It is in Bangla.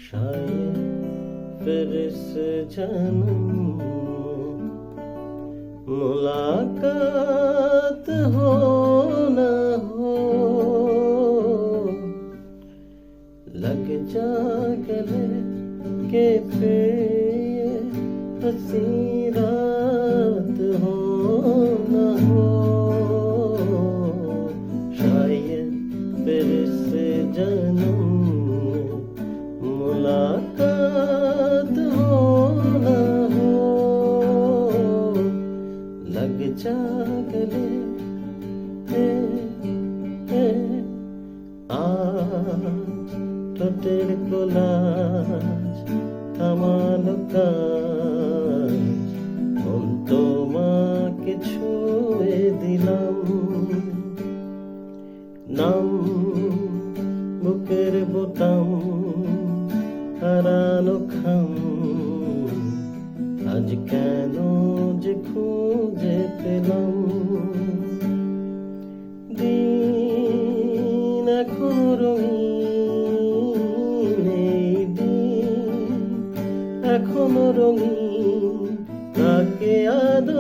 शायद फिर इस जन्म मुलाकात हो न हो। लग जा गले के फिर हंसी रात हो न हो। शायद फिर इस जन्म मुलाकात हो न हो। लग जा गले आज तो तेरे को लाज থামালো কাজ। মন তোমাকে ছুঁয়ে দিলাম, নাম বুকের বোতাম হারানো খাম। আজ কেন যে খুঁজে পেলাম। দিন এখন রঙিন, এই দিন এখনো রঙিন, তাকে আদর